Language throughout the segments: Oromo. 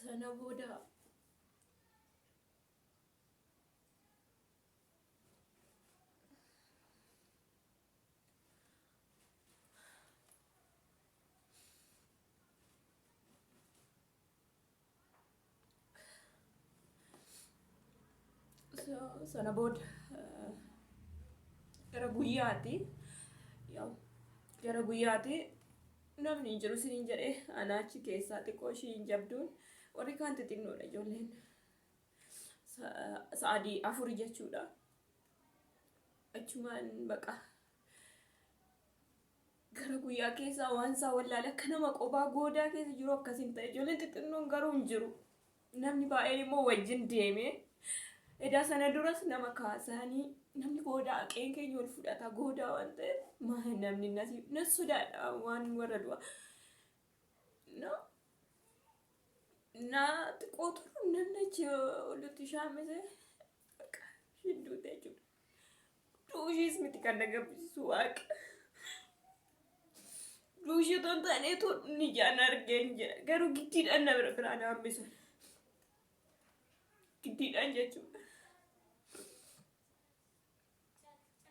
Sana booda sana booda gara guyyaati yaa gara guyyaati namni hin jiru siniin jedhee anaachi keessaa xiqqoo ishii hin jabduun warri kaan xixinnoodha ijoolleen sa'adii afuri jechuudha achumaan baqa gara guyyaa keessaa waan isaa wallaale akka nama qophaa goodaa keessa jiru akkasiin ta'e ijoolleen xixinnoon garuu hin jiru namni baay'een immoo wajjin deeme edaa sana duras nama kaasanii namni goodaa qeen keenya ol fudhata goodaa waan ta'eef maa namni nas sodaadha waan warra du'a no na xiqqoo turu namni achi olutti shaamise shidduu jechuudha duushiis miti kan na gabbisiisu waaqa duushii otoo hin taaneetu ni jaan argeen jedha garuu giddiidhaan na biraan hambisan giddiidhaan jechuudha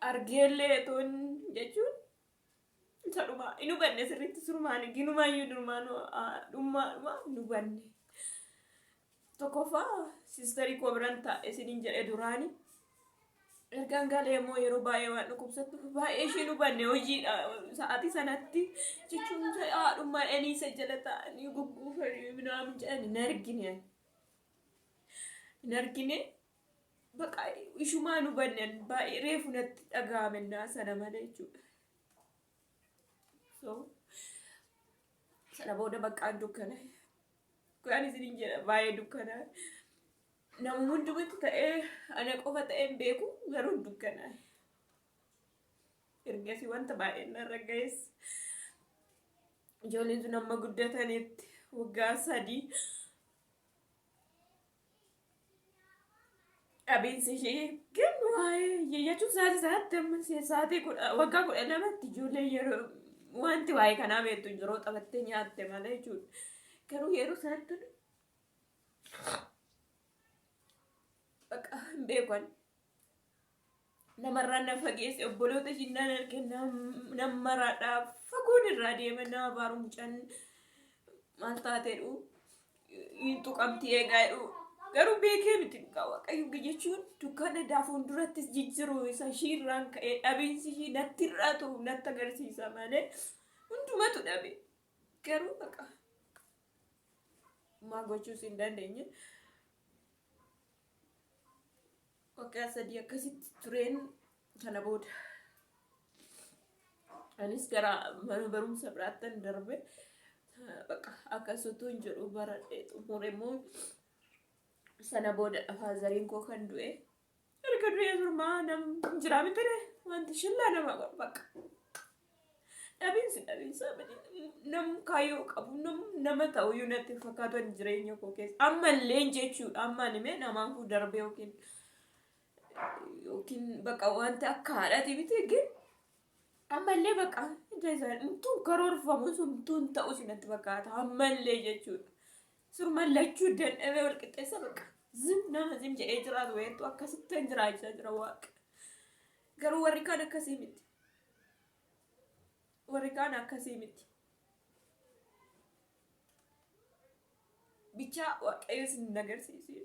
argeellee toon jechuun isa dhumaa inu banne sirriitti surmaan ginumayyuu dhummaa inu banne tokkoffaa siistarii koo biran taa'e isiniin jedhe duraani ergaan galee immoo yeroo baay'ee waan dhukkubsattu baay'ee ishii nu banne hojiidha sa'aatii sanatti jechuun haadhummaa eniisa jala ta'anii gugguufanii minaamin jedhan hin argine baqa ishumaa nu bannen baay'ee reefu natti dhaga'amennaa sana malee jechuudha. So sana booda baqqaan dukkana. Kun isiniin jedha baay'ee dukkana. Nama hundumatti ta'ee ana qofa ta'een beeku garuu dukkana. Ergasii wanta baay'een narra ga'es ijoolleen sun amma guddatanitti waggaa 3 abinsi ishee kan waa'ee jechuun sa'aatii waggaa 12tti ijoollee yeroo wanti waa'ee kanaa beektu yeroo taphattee nyaatte malee jechuudha. Garuu yeroo sanatti baqa hin beekan namarraa na fageesse obboloota ishiin arge namaraadhaa fagoon irraa deema nama baarumcaan maal taateedhu hin tuqamti eegaa jedhu. Garuu beekee miti waaqayyo jechuun dukkaana daafuun durattis jijjiiru isa ishiirraan ka'ee dhabiinsi ishii natti irraatu natti agarsiisa malee hundumatu dhabe garuu baqa maa gochuus hin dandeenye waggaa 3 akkasitti tureen sana booda anis gara mana barumsa biraattan darbe baqa akkasutu hin jedhu baradhee xumure immoo sana booda faazariin koo kan du'e erga du'ee turmaa nam jiraa mitire wanti shillaa nama baqa dhabiinsa nam kaayyoo qabu nama ta'uyyuu natti fakkaatan jireenya koo keessa ammallee jechuudha ammaan himee namaan kun darbe yookiin baqa wanti akka haadhati miti gin ammallee baqa tun karoorfamu sun tun ta'us natti fakkaata ammallee jechuudha. Surman lachuu dandhabee wal qixxeessa baqa nama zim jedhee jiraatu weettu akkasitti hin jiraachaa jira waaqa. Garuu warri kaan akkasii miti. Bichaa waaqayyo isin agarsiisi.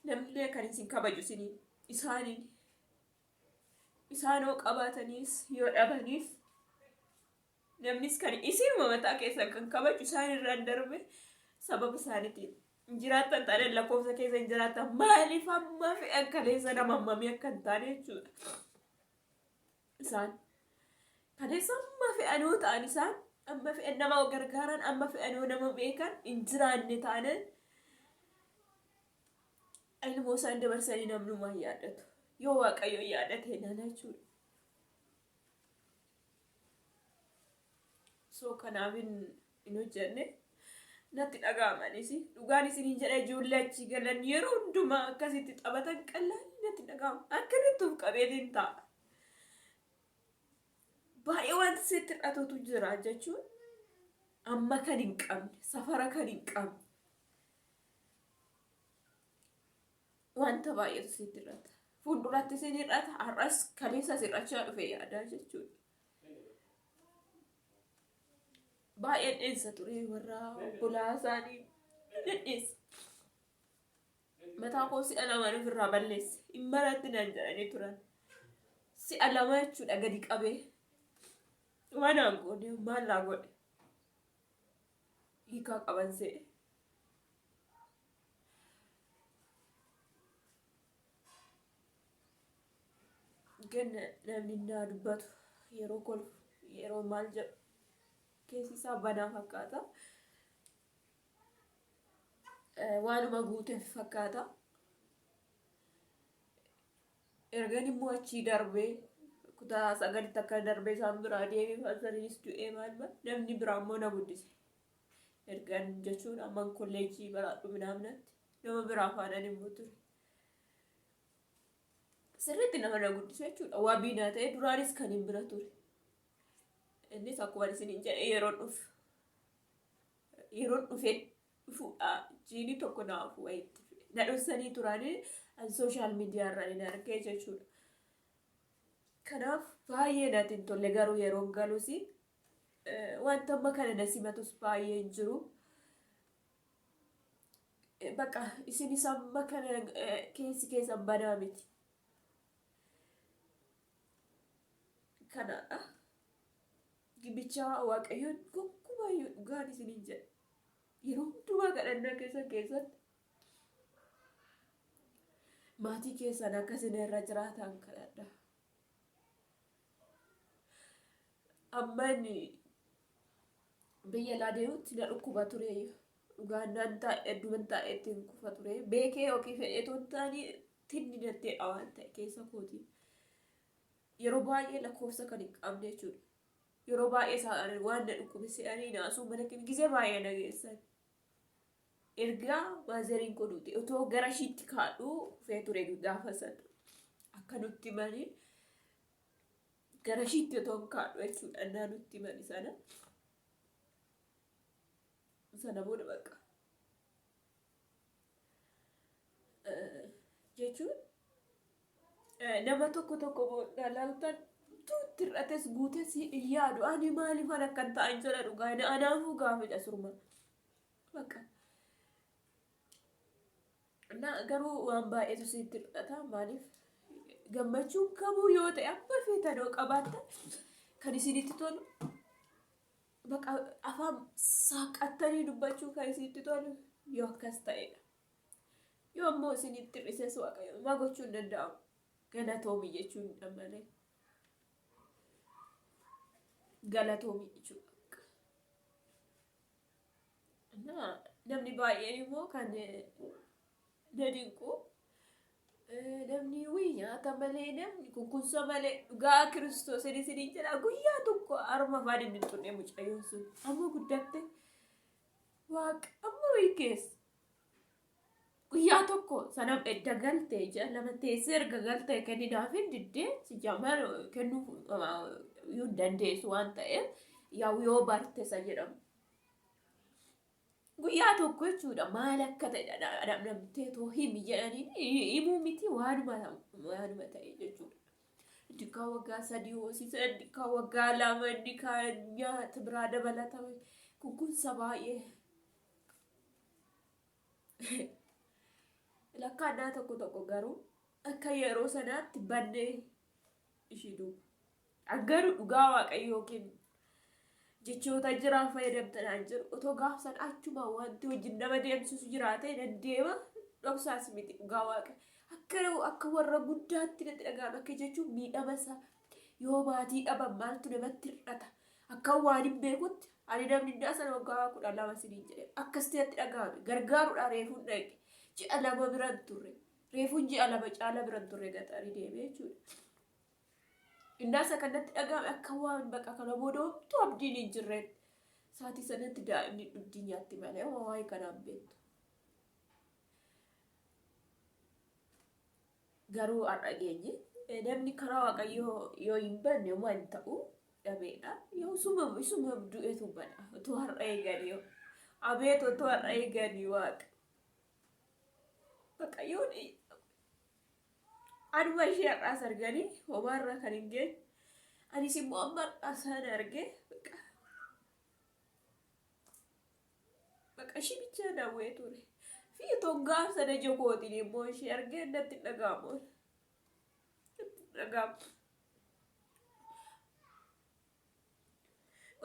Namni kan isin kabaju isaaniin isaanoo qabaataniis yoo dhabanis namnis kan isinuma mataa keessan kan kabaju isaan irraan darbe sababa isaaniitiin jiraattan taaneen lakkoofsa keessa hin jiraattan maaliif amma fe'an kaleessa nama hammamii akka hin taane jechuudha. Isaan kaleessa amma fe'anoo ta'an isaan amma fe'an nama gargaaran amma fe'anoo nama beekan hin jiraanne taaneen ilmoo isaan dabarsanii namnummaa hin yaadatu. Yoo waaqayyo yaadate nana jechuudha. So kanaaf hin hojjenne natti dhaga'amanis dhugaan isiniin jedha ijoollee achi galan yeroo hundumaa akkasitti taphatan qallaan natti dhaga'ama. Akkanatti of qabeetiin ta'a. baay'ee wanti sitti hir'atutu jira jechuun amma kan hin qabne safara kan hin qabne wanta baay'eetu sitti hir'ata. Fuulduratti sin hir'ata har'as kaleessas hir'achaa dhufe yaadaa jechuudha. Baay'een dheessa ture warra obbolaa isaanii dheessa. Mataa koo si'a lamaan ofirraa balleesse hin maratti naan jedhanii turan. Si'a lama jechuudha gadi qabee waan aan goone maal laa godhe hiikaa qaban se'e. Ganna namni naa dubbatu yeroo kolfu yeroo maal jedhu keessi isaa banaa fakkaata. Waanuma guuteef fakkaata. Ergan immoo achii darbee kutaa sagalitti akka darbee isaan biraa deemee faasariinis du'ee maal namni biraa immoo na guddise. Ergan jechuun amman kolleejjii baraadhu minaamnatti nama biraa faanaan immoo ture. Sirriitti nama na guddise jechuudha. Waa biinaa ta'e duraanis kan hin bira ture. Innis akkuma isiniin jedhe yeroon dhufeen dhufuudha jiini tokko naafu wayitti na dhoksanii turanii sooshaal miidiyaa irraa hin argee jechuudha. Kanaaf baay'ee natti hin tolle garuu yeroon galus wanta amma kana na simatus baay'ee hin jiru. Bakka isinis amma kana keessan banaa miti. Kanaadha. Gibichaa waaqayyoon gonkumayyuu dhugaan isiniin jedhe. Yeroo hundumaa kadhannaa keessatti maatii keessan akkasin irra jiraatan kadhadha. Amman biyya laa deemutti na dhukkuba ture dhugaannaan hedduman taa'eettiin kufa ture. Beekee yookiin fedheetoon ta'anii tinni dandeedha waan ta'e keessa kootii. Yeroo baay'ee lakkoofsa kan hin qabne jechuudha. Yeroo baay'ee isaan waan na dhukkube se'anii naasuu mana gisee baay'ee nageessan. Ergaa maazariin godhuuti otoo gara shiitti kaadhuu fee ture gaafa sana akka nutti mani gara shiitti otoo kaadhu jechuudha naa nutti mani sana booda bakka jechuun nama tokko dhalaaltan tuutti hir'ates guutes hin yaadu ani maaliifan akkan ta'an jala dhugaa anaafuu gaafidha surma bakka. Garuu waan baay'eetu sitti hir'ata maaliif gammachuun kamuu yoo ta'e amma feetanoo qabaatta kan isinitti tolu bakka afaan saaqattanii dubbachuu kan isinitti tolu yoo akkas ta'edha. Yoo ammoo isinitti hir'ises waaqayyo maa gochuu hin danda'amu galatoomii jechuun malee galatoomii jechuudha. Namni baay'een immoo kan dadinqu namni nyaata malee namni kunkunsa malee dhugaa Kiristoos isiniin jedha guyyaa tokko harma afaan inni turre mucayyoon sun amma guddatte waaqa amma keessa guyyaa tokko sanam edda galtee jedha lama teessee erga galtee kenniinaaf hin diddee si jamaan kennuu yoo dandeessu waan ta'eef yoo barte isa jedhamu. Guyyaa tokko jechuudha maal akka ta'e namtee too himi jedhanii himuu miti waanuma ta'e jechuudha. Dikkaa waggaa 3 hoosisa dikkaa waggaa 2 dikkaa nyaata biraa dabalata kunkunsa baay'ee. Lakkaannaa tokko garuu akka yeroo sanaatti bannee ishii duuba. Aggaruu dhugaa waaqayyoo kennu. Jechoota jiraan fayyadamtanaan jiru otoo gaafsan achuma wanti wajjin nama deemsisu jiraate dandeema dhoksaas miti dhugaa waaqa akka warra guddaatti natti dhaga'ama akka jechuun miidhama isaa yoo maatii dhaban maaltu namatti hir'ata akka waan hin beekutti ani namni indaa sana waggaa 12 siniin jedhe akkasitti natti dhaga'ame gargaaruudhaan reefuun dhaqe ji'a 2 biran turre reefuun ji'a 2 caala biran turre gaxarii deeme jechuudha. Indaasa kanatti dhaga'ame akka waan bakka kana booda homtuu abdiin hin jirreen saatii sanatti daa'imni dhugdii nyaatti malee waa'ee kanaan beektu. Garuu har'a geenye namni karaa waaqayyoo yoo hin banne waan ta'u dadhabeedha. Yoo isuma du'eetu bada. Otoo har'a eeganii yoo. Abeet otoo har'a eeganii waaqa. Bakka yoo anuma ishee har'aas arganii homaarraa kan hin geenye. Anis immoo amma har'aasaan argee bakka ishii bichaa daawwee ture. Fi otoo gaafsa na jokootiin immoo ishee argee natti dhaga'amu.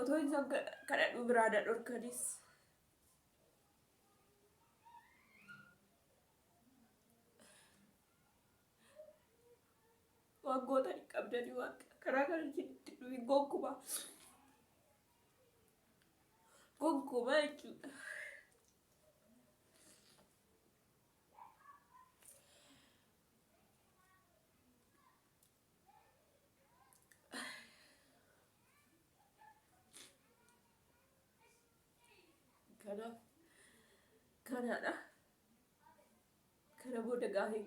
Otoo isaan kadhadhu biraa na dhorkanis. Waggoota hin qabdanii waaqa karaa kana itti dhufi gonkumaa jechuudha. Kanaadha. Kana booda gaafa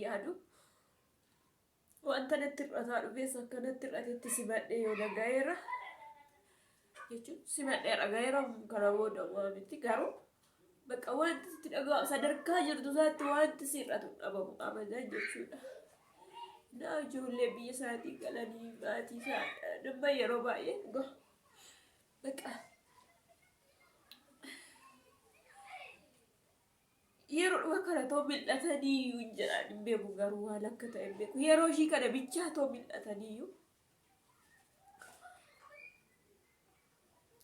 yaadu wanta natti hir'ataa dhufees akkanatti hir'atetti simadhee yoo dhagayeera jechuun simadhee dhagayeera kana booda waa miti garuu bakka wanti itti dhaga'u sadarkaa jirtu isaatti wanti si hir'atu dhabamu amanaa jechuudha. Naa ijoollee biyya isaatii galanii maatii isaa dhimma yeroo baay'ee bakka yeroo dhuma kana too mil'ataniiyyuu hin jedhaan hin beeku garuu waan akka ta'e hin beeku. Yeroo ishii kana bichaa too mil'ataniiyyuu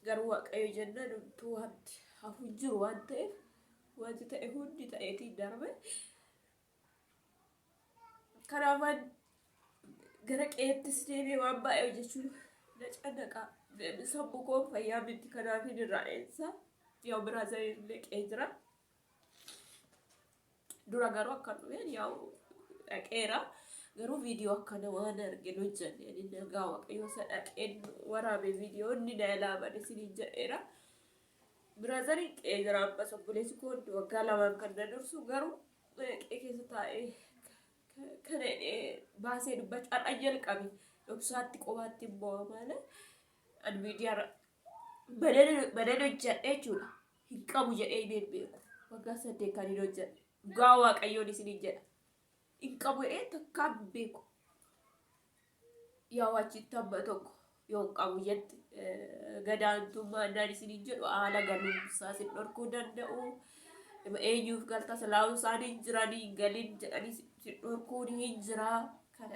garuu waaqayyo jennaan homtuu wanti hafu hin jiru waan ta'eef wanti ta'e hundi ta'eetiin darbe. Kanaafan gara qeettis deemee waan baay'ee hojjechuun na cannaqaa. Sammuu koo fayyaa miti kanaafin irraa dheessaa yoo biraa illee qee jira. Dura garuu akka dhufeen yaa'u dhaqeera garuu viidiyoo akkana waan arginu hojjenne inni nagaa waaqayyo isa dhaqeen waraabee viidiyoo inni na ilaaban isiniin jedheera. Biraazariin qee jira ammas obboleessi koo waggaa lamaan kan na dursu garuu qee keessa taa'ee kana baasee dubbachuu har'a jalqabe dhoksaatti qofaatti immoo maala an viidiyaa badan hojjedhe jechuudha. Hin qabu jedhee hin beeku waggaa 8 kan hin hojjedhe. Gaa waaqayyoon isiniin jedha. Hin qabu jedhee takkaa hin beeku. Yaa achitti amma tokko yoo hin qabu jette gadaantummaa naan isiniin jedhu haala galuumsaa sin dhorkuu danda'u. Eenyuuf galta salaa'uu isaanii jiranii hin galin jedhanii sin dhorkuun hin jiraa.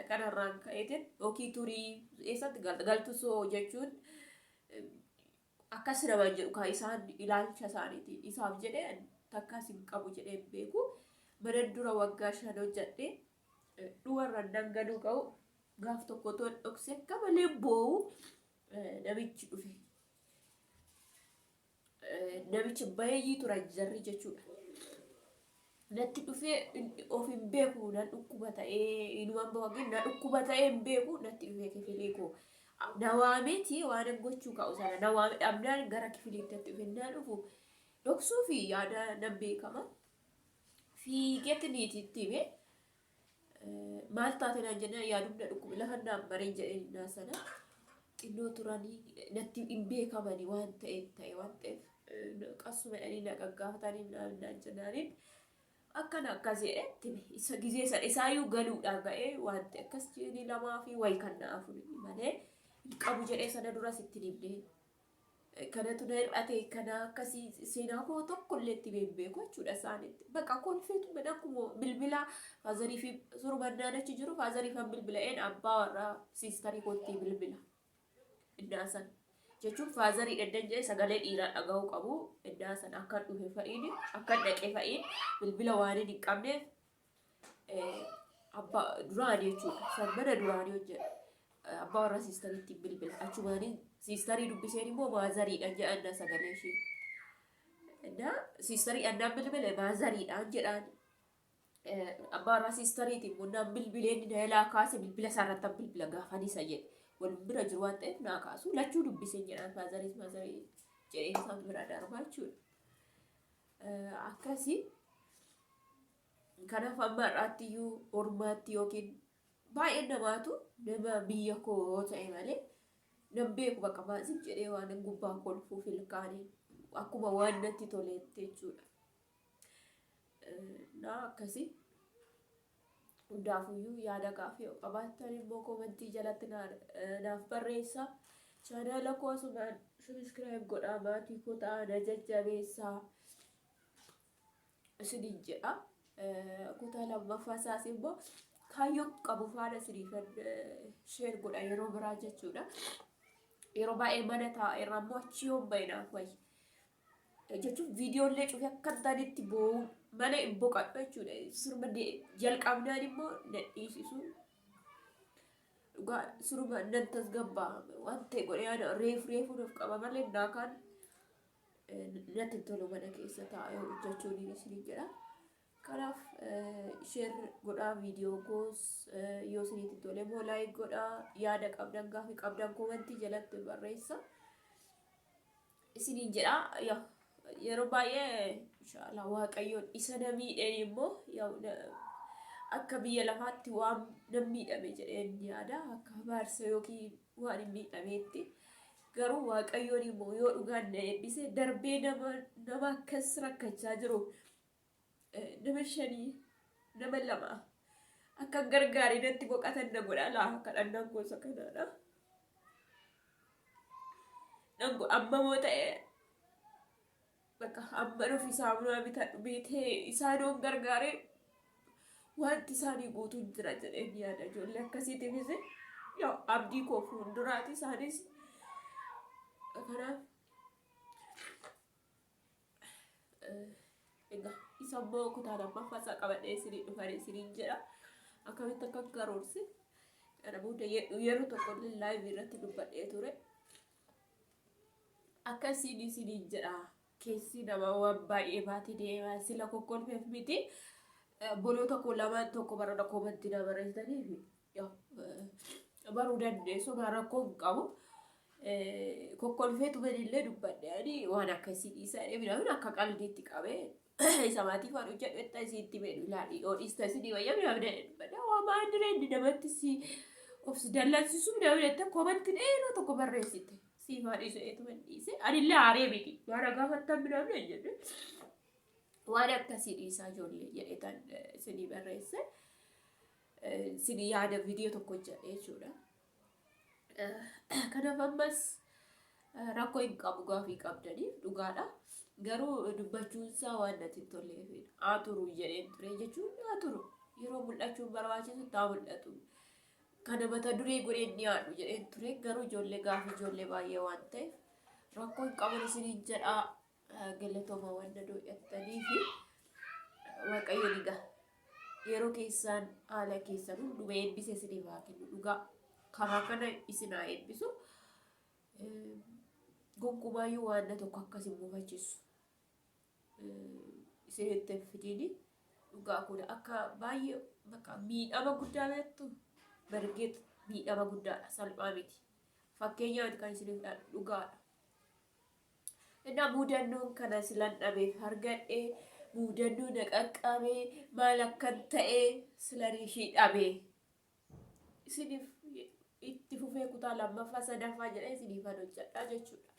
Kanarraan ka'eetiin yookiin turii eessatti galtu soo jechuun akkas naman jedhu kan isaan ilaalcha isaaniitiin isaaf jedhee takkaas hin qabu jedhee hin beeku. Mana dura waggaa 5 hojjedhee dhuwarraan danganuu ka'u gaaf tokko toon dhoksee akka malee boo'u namichi dhufe. Namichi baay'ee turan jarri jechuudha. Natti dhufee of hin beeku nan dhukkuba ta'ee inumaan bawaagin na dhukkuba ta'ee hin beeku natti dhufee kifilee koo. Na waameeti waan gochuu ka'u sana na waame dhabnaan gara kifiliitti dhufe naan dhufu. Dhoksuu fi yaada nan beekama. Fiigeetti niititti hime. Maal taate naan jennaan yaadumna dhukkuba lafa naan bareen jedhee sana. Xinnoo turanii natti hin beekamani waan ta'e waan ta'eef qasuma dhanii na gaggaafatanii naan jennaaniin akkana akkas jedhetti isa gizee sana isaayyuu galuudhaan ga'ee waan ta'e akkas jedhanii 2 fi wayi kan na afurii malee hin qabu jedhee sana duras itti himnee. Kanatu na hir'ate kana akkasii seenaa koo tokkollee itti beeku jechuudha isaaniitti. Bakka kolfeetu mana akkuma bilbila faazarii fi surbannaan achi jiru faazarii fi bilbila'een abbaa warraa siistarii kootti bilbila. Innaa san jechuun faazarii dheddan jedhee sagalee dhiiraa dhaga'uu qabu. Innaa san akka dhufe fa'iin akka dhaqee fa'iin bilbila waan hin qabneef abbaa duraanii jechuudha. San mana duraanii hojjedha. Abbaa warraa siistariitti bilbila achumaanii siistarii dubbiseen immoo maazariidhaan jedhan sagalee ishee. Innaa siistarii annaan bilbile maazariidhaan jedhaan abbaa warraa siistariitiin immoo naan bilbileen na ilaa kaase bilbila isaarratti bilbila gaafanisa jedhe. Wal bira jiru waan ta'eef naa kaasu lachuu dubbiseen jedhaan maazarii jedhee isaan bira darbaa jechuudha. Akkasii kanaaf amma har'aatti iyyuu ormaatti yookiin baay'ee namaatu nama biyya koo ta'e malee nambeeku bakka maasif jedhee waan gubbaa kolfuuf ilkaanii akkuma waan natti toleetti jechuudha. Naa akkasii hundaafuyyuu yaada gaafii qabaattan immoo komentii jalatti naaf barreessaa. Chaanaala koo asumaan subscribe godhaa, maatii koo ta'aa na jajjabeessaa isiniin jedha. Kutaa lammaffaa isaas immoo kaayyoo qabu faana isiniifan share godha yeroo biraa jechuudha. Yeroo baay'ee mana taa'e irraa immoo achi yoon baynaaf wayyi. Jechuun viidiyoolee cufee akka taanitti boo'u mana hin boqadhu jechuudha. Suruma jalqabnaan immoo nadhiisisu. Dhugaa suruma nan tasgabbaa waan ta'e godhee yaada reefu nuuf qaba malee naakaan natti tolu mana keessa taa'ee hojjechuun isiniin jedha. Kanaaf share godhaa viidiyoo koos yoo isinitti tole immoo like godhaa. Yaada qabdan gaafii qabdan komentii jalatti barreessa isiniin jedha. Yeroo baay'ee inshallah waaqayyoon isa na miidheen immoo akka biyya lafaatti waan nan miidhame jedheen yaada. Akka baarsa yookiin waan hin miidhameetti garuu waaqayyoon immoo yoo dhugaan na eebbise darbee nama akkas rakkachaa jiru nama 5 nama 2 akka gargaarii natti boqatan na godha laa kadhannaan gosa kanaadha. Amma moo ta'e bakka amma dhufi saamunaa bitee isaanoon gargaaree wanti isaanii guutuun jira jedheen yaada. Ijoollee akkasiitiifis abdii koo fuulduraati isaanis. Kanaaf egaa isa immoo kutaa lammaffaa isaa qabadhee isinii dhufanii isiniin jedha. Akkamitti akka garoorse kana booda yeroo tokko live irratti dubbadhee ture. Akkasiin isiniin jedha. Keessi nama waan baay'ee baatee deemaa sila kokkolfeef miti. Boloota koo lamaan tokko bara komentii na barreessaniif baruu dandeessu rakkoo hin qabu. Kokkolfeetu manillee dubbadhe waan akkasii dhiisaa midhaan akka qalbiitti qabee isa maatii waan hojjedhu itti isiitti beeku ilaali oodhista isinii wayyaa midhaan dubbadhe waan maandireen namatti si of dallansiisu midhaan komentii dheeroo tokko barreessite. Siifaan dhiisee dhiise anillee aaree miti waan gaafattan midhaan jedhe waan akkasii dhiisaa ijoollee jedhetan isinii barreesse isinii yaada viidiyoo tokko jedhe jechuudha. Kanaaf ammas rakkoo hin qabu gaafii qabdaniif dhugaadha. Garuu dubbachuunsaa waan natti hin tolleef haa turu jedheen ture jechuun haa turu yeroo mul'achuun barbaachisu taa mul'atu. Kana mata duree godheen dhiyaadhu jedheen ture garuu ijoollee gaafii ijoollee baay'ee waan ta'eef rakkoo hin qabu isiniin jedhaa. Galatooma waan na doo'attanii fi waaqayyo dhiga yeroo keessaan haala keessan hunduma eebbise isiniif haa kennu. Dhugaa karaa kana isin haa eebbisu. Gonkumaayyuu waan na tokko akkas hin mufachiisu. Isinitti hin fidiini. Dhugaa kun akka baay'ee miidhama guddaa beektu. Bargeet miidhama guddaadha salphaa miti. Fakkeenyaaf kan isiniif dhugaadha. Innaa muudannoon kana silan dhabeef argadhee muudannoo na qaqqabee maal akkan ta'ee silan ishii dhabee isiniif itti fufee kutaa lammaffaa sadaffaa jedhee isiniifan hojjedhaa jechuudha.